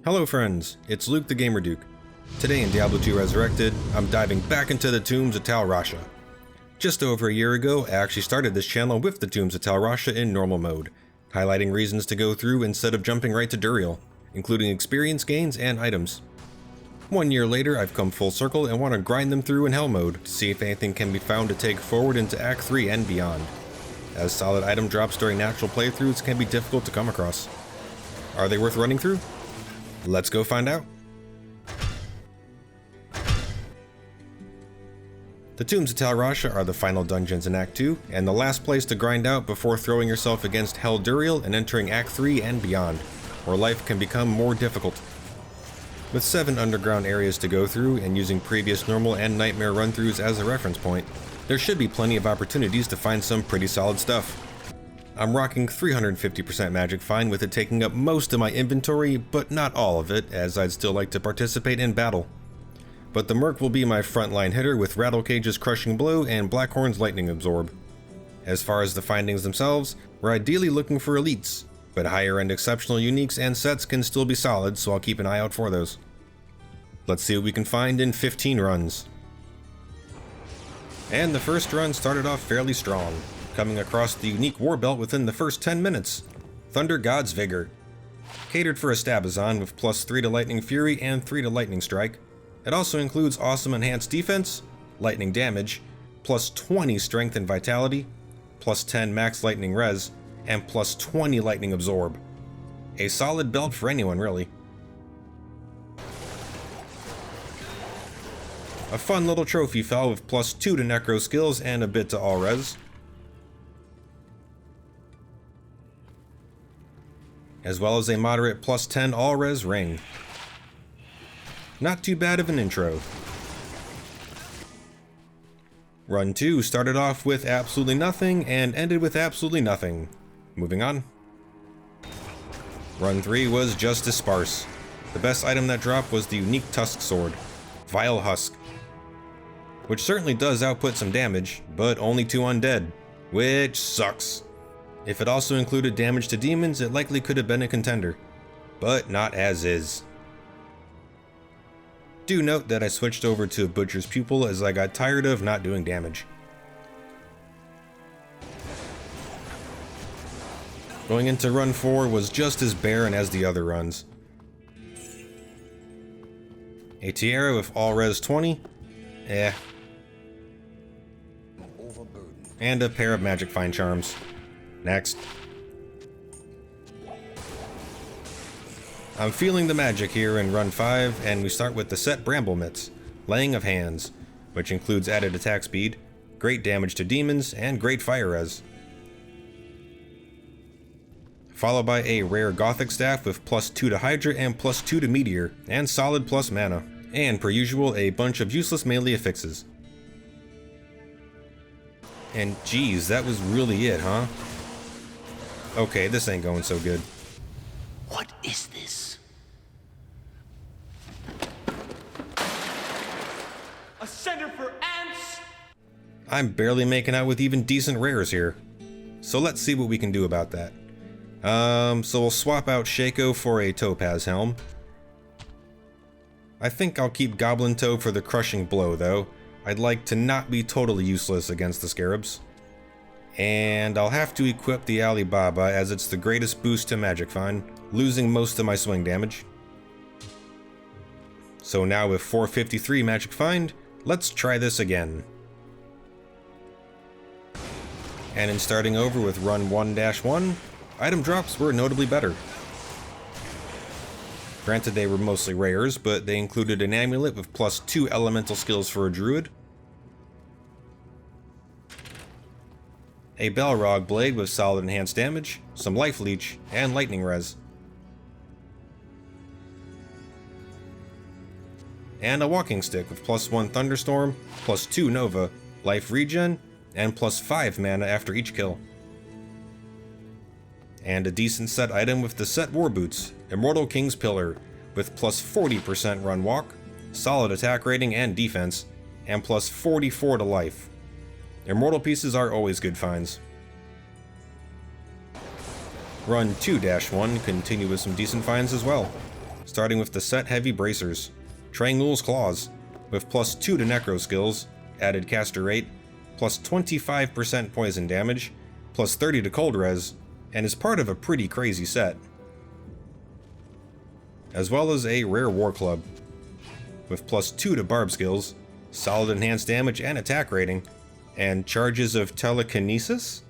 Hello friends, it's Luke the Gamer Duke. Today in Diablo 2 Resurrected, I'm diving back into the tombs of Rasha. Just over a year ago, I actually started this channel with the tombs of Rasha in normal mode, highlighting reasons to go through instead of jumping right to Duriel, including experience gains and items. 1 year later, I've come full circle and want to grind them through in Hell mode to see if anything can be found to take forward into Act 3 and beyond, as solid item drops during natural playthroughs can be difficult to come across. Are they worth running through? Let's go find out. The Tombs of Rasha are the final dungeons in Act 2, and the last place to grind out before throwing yourself against Hell Duriel and entering Act 3 and beyond, where life can become more difficult. With 7 underground areas to go through, and using previous normal and nightmare run-throughs as a reference point, there should be plenty of opportunities to find some pretty solid stuff. I'm rocking 350% Magic Find with it taking up most of my inventory, but not all of it, as I'd still like to participate in battle. But the Merc will be my frontline hitter with Rattlecage's Crushing Blow and Blackhorn's Lightning Absorb. As far as the findings themselves, we're ideally looking for elites, but higher end exceptional uniques and sets can still be solid, so I'll keep an eye out for those. Let's see what we can find in 15 runs. And the first run started off fairly strong, coming across the unique war belt within the first 10 minutes, Thunder God's Vigor. Catered for a Stabazon with +3 to Lightning Fury and 3 to Lightning Strike. It also includes awesome enhanced defense, lightning damage, +20 strength and vitality, +10 max lightning res, and +20 lightning absorb. A solid belt for anyone, really. A fun little trophy fell with +2 to necro skills and a bit to all res. As well as a moderate +10 all-res ring. Not too bad of an intro. Run 2 started off with absolutely nothing and ended with absolutely nothing. Moving on. Run 3 was just as sparse. The best item that dropped was the unique Tusk Sword, Vile Husk, which certainly does output some damage, but only to undead, which sucks. If it also included damage to demons, it likely could have been a contender, but not as is. Do note that I switched over to Butcher's Pupil as I got tired of not doing damage. Going into run 4 was just as barren as the other runs. A Tiara with all res 20, and a pair of Magic Find Charms. Next. I'm feeling the magic here in run 5, and we start with the set Bramble Mitts, Laying of Hands, which includes added attack speed, great damage to demons, and great fire res. Followed by a rare Gothic Staff with +2 to Hydra and +2 to Meteor, and solid plus mana, and per usual a bunch of useless melee affixes. And geez, that was really it, huh? Okay, this ain't going so good. What is this? A center for ants? I'm barely making out with even decent rares here. So let's see what we can do about that. So we'll swap out Shaco for a Topaz Helm. I think I'll keep Goblin Toe for the Crushing Blow though. I'd like to not be totally useless against the Scarabs. And I'll have to equip the Alibaba as it's the greatest boost to Magic Find, losing most of my swing damage. So now with 453 Magic Find, let's try this again. And in starting over with run 1-1, item drops were notably better. Granted, they were mostly rares, but they included an amulet with +2 elemental skills for a druid, a Balrog blade with solid enhanced damage, some life leech, and lightning res, and a walking stick with +1 thunderstorm, +2 nova, life regen, and +5 mana after each kill. And a decent set item with the set war boots, Immortal King's Pillar, with +40% run walk, solid attack rating and defense, and +44 to life. Immortal pieces are always good finds. Run 2-1 continue with some decent finds as well. starting with the set Heavy Bracers. Triangul's Claws, with +2 to Necro skills, added caster rate, plus 25% poison damage, plus 30 to cold res, and is part of a pretty crazy set. As well as a Rare War Club, with +2 to barb skills, solid enhanced damage and attack rating, and charges of telekinesis?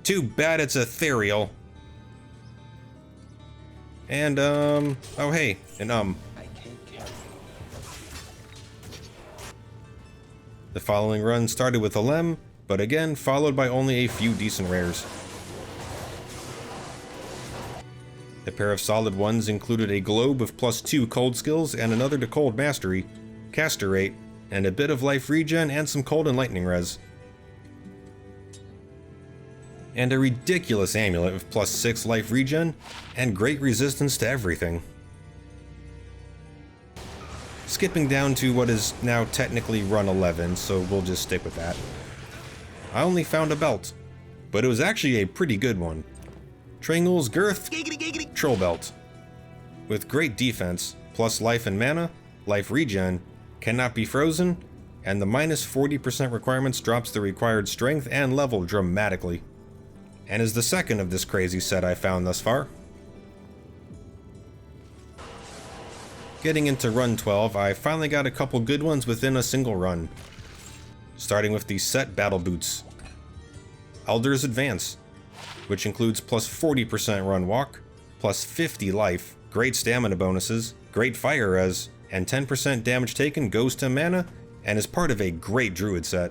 Too bad it's ethereal. And, oh hey, and The following run started with a Lem, but again followed by only a few decent rares. The pair of solid ones included a globe with +2 cold skills and another to cold mastery, caster rate, and a bit of life regen and some cold and lightning res. And a ridiculous amulet with +6 life regen and great resistance to everything. Skipping down to what is now technically run 11, so we'll just stick with that. I only found a belt, but it was actually a pretty good one. Triangul's Girth Troll Belt. With great defense, plus life and mana, life regen, cannot be frozen, and the -40% requirements drops the required strength and level dramatically. And is the second of this crazy set I found thus far. Getting into run 12, I finally got a couple good ones within a single run. Starting with the set Battle Boots. Elder's Advance, which includes +40% run walk, +50 life, great stamina bonuses, great fire res, and 10% damage taken goes to mana, and is part of a great druid set.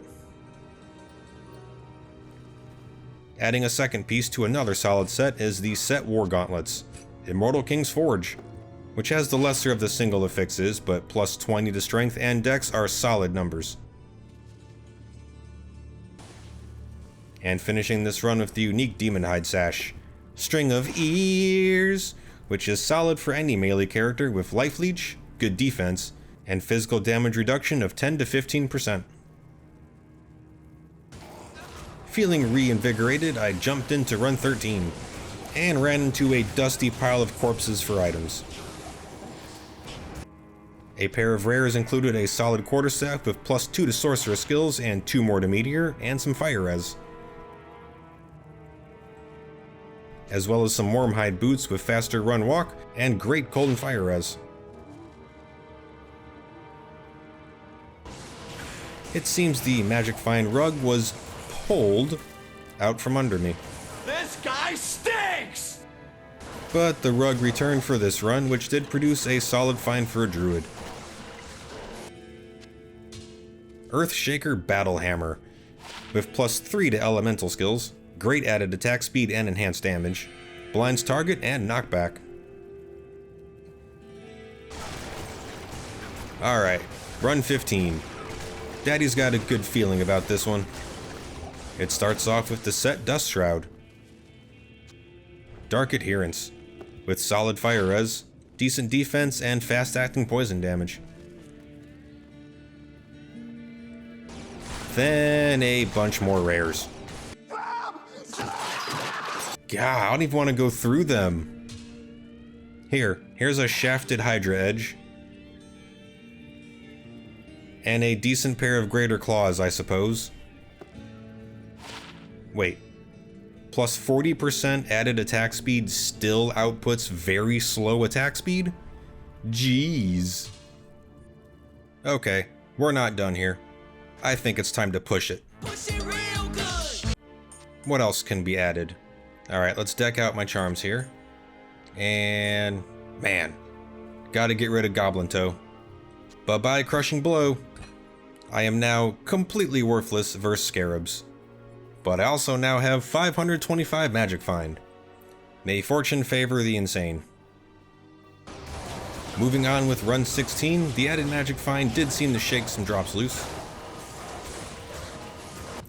Adding a second piece to another solid set is the set War Gauntlets, Immortal King's Forge, which has the lesser of the single affixes, but +20 to strength and dex are solid numbers. And finishing this run with the unique Demon Hide Sash, String of Ears, which is solid for any melee character with life leech, good defense, and physical damage reduction of 10 to 15%. Feeling reinvigorated, I jumped into run 13, and ran into a dusty pile of corpses for items. A pair of rares included a solid quarterstaff with +2 to sorcerer skills and 2 more to meteor, and some fire res. As well as some Wormhide boots with faster run walk and great cold and fire res. It seems the Magic Find rug was pulled out from under me. This guy stinks! But the rug returned for this run, which did produce a solid find for a druid. Earthshaker Battle Hammer, with +3 to elemental skills, great added attack speed and enhanced damage, blinds target and knockback. Alright, run 15. Daddy's got a good feeling about this one. It starts off with the set Dust Shroud. Dark Adherence, with solid fire res, decent defense, and fast-acting poison damage. Then a bunch more rares. God, I don't even want to go through them. Here's a Shafted Hydra Edge. And a decent pair of Greater Claws, I suppose. Wait. +40% added attack speed still outputs very slow attack speed? Jeez. Okay, we're not done here. I think it's time to push it. Push it real good! What else can be added? Alright, let's deck out my charms here. And... man. Gotta get rid of Goblin Toe. Bye-bye, Crushing Blow. I am now completely worthless versus Scarabs. But I also now have 525 Magic Find. May fortune favor the insane. Moving on with run 16, the added Magic Find did seem to shake some drops loose,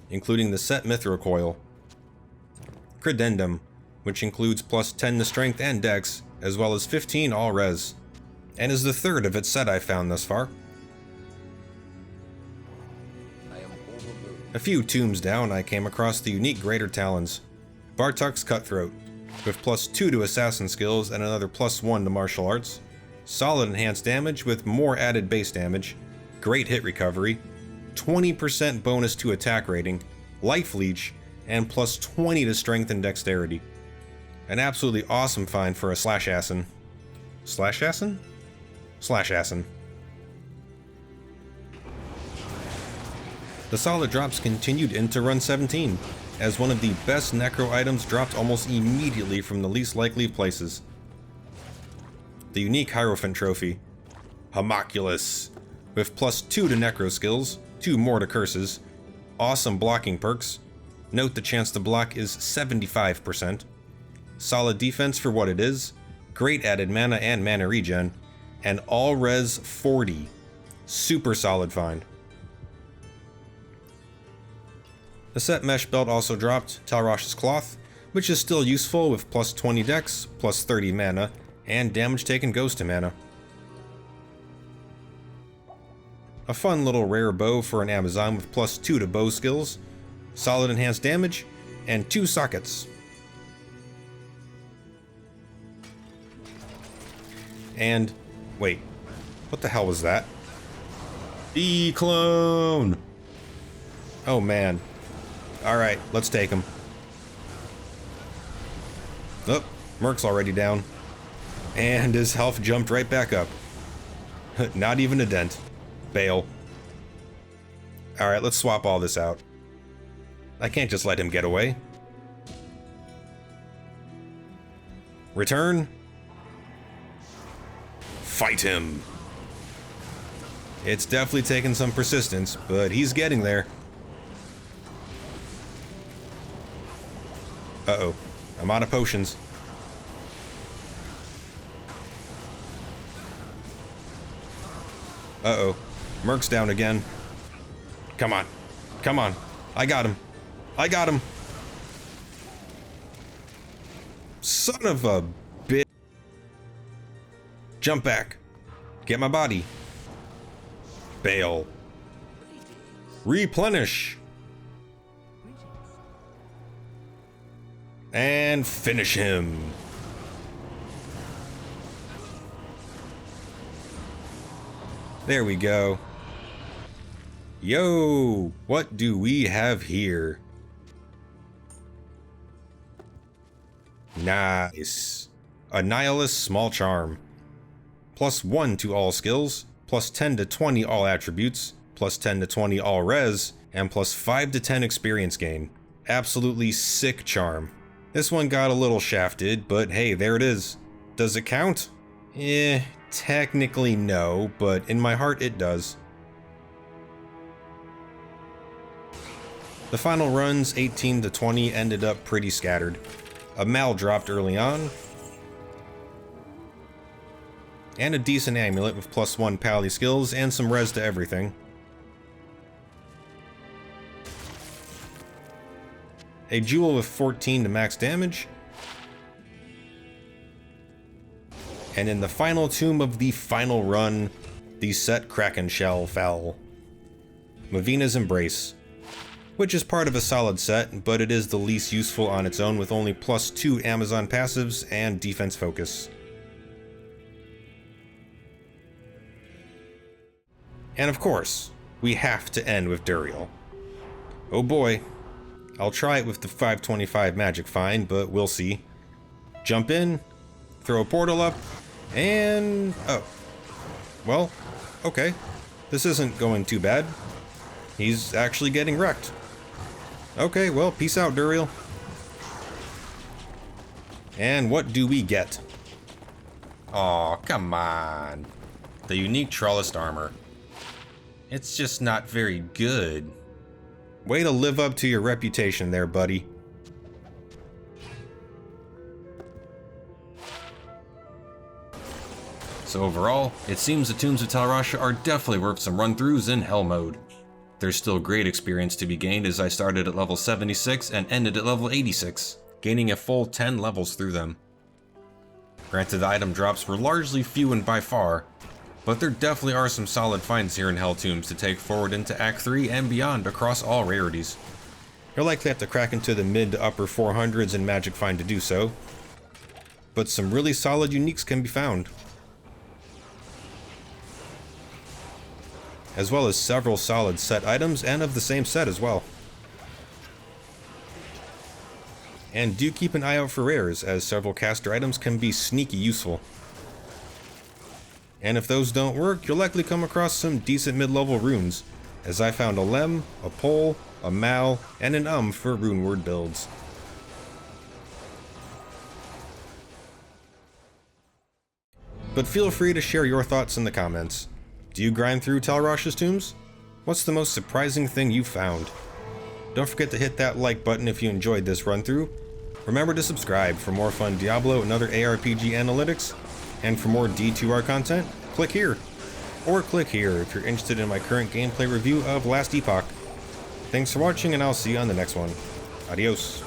including the set Mithril Coil. Credendum, which includes +10 to strength and dex, as well as 15 all res, and is the third of its set I found thus far. A few tombs down, I came across the unique Greater Talons, Bartuk's Cutthroat, with +2 to assassin skills and another +1 to martial arts, solid enhanced damage with more added base damage, great hit recovery, 20% bonus to attack rating, life leech, and plus 20 to strength and dexterity. An absolutely awesome find for a slash assassin. Slash assassin? Slash assassin. The solid drops continued into run 17, as one of the best necro items dropped almost immediately from the least likely of places. The unique Hierophant trophy, Homunculus, with plus 2 to necro skills, 2 more to curses, awesome blocking perks, note the chance to block is 75%, solid defense for what it is, great added mana and mana regen, and all res 40. Super solid find. The set mesh belt also dropped Tal Rasha's cloth, which is still useful with plus 20 dex, plus 30 mana, and damage taken goes to mana. A fun little rare bow for an Amazon with plus 2 to bow skills, solid enhanced damage, and 2 sockets. And, wait, what the hell was that? E-clone! Oh man. Alright, let's take him. Oh, Merc's already down. And his health jumped right back up. Not even a dent. Bail. Alright, let's swap all this out. I can't just let him get away. Return. Fight him. It's definitely taken some persistence, but he's getting there. Uh-oh. I'm out of potions. Uh-oh. Merc's down again. Come on. Come on. I got him. I got him. Son of a bitch. Jump back. Get my body. Bail. Replenish. And finish him. There we go. Yo, what do we have here? Nice. A Nihilist Small Charm. Plus 1 to all skills, plus 10 to 20 all attributes, plus 10 to 20 all res, and plus 5 to 10 experience gain. Absolutely sick charm. This one got a little shafted, but hey, there it is. Does it count? Technically no, but in my heart it does. The final runs, 18 to 20, ended up pretty scattered. A Mal dropped early on, and a decent amulet with plus 1 pally skills and some res to everything. A jewel with 14 to max damage. And in the final tomb of the final run, the set Kraken Shell fell. Mavina's Embrace, which is part of a solid set, but it is the least useful on its own with only plus 2 Amazon passives and defense focus. And of course, we have to end with Duriel. Oh boy. I'll try it with the 525 magic find, but we'll see. Jump in, throw a portal up, and... oh. Well, okay. This isn't going too bad. He's actually getting wrecked. Okay, well, peace out, Duriel. And what do we get? Aw, come on. The unique Trollist armor. It's just not very good. Way to live up to your reputation there, buddy. So overall, it seems the Tombs of Tal Rasha are definitely worth some run-throughs in Hell mode. There's still great experience to be gained as I started at level 76 and ended at level 86, gaining a full 10 levels through them. Granted, the item drops were largely few and by far, but there definitely are some solid finds here in Hell Tombs to take forward into Act 3 and beyond across all rarities. You'll likely have to crack into the mid to upper 400s in Magic Find to do so, but some really solid uniques can be found. as well as several solid set items and of the same set as well. And do keep an eye out for rares, as several caster items can be sneaky useful. And if those don't work, you'll likely come across some decent mid-level runes, as I found a Lem, a Pole, a Mal, and an for rune word builds. But feel free to share your thoughts in the comments. Do you grind through Tal Rasha's tombs? What's the most surprising thing you found? Don't forget to hit that like button if you enjoyed this run through. Remember to subscribe for more fun Diablo and other ARPG analytics. And for more D2R content, click here. Or click here if you're interested in my current gameplay review of Last Epoch. Thanks for watching, and I'll see you on the next one. Adios.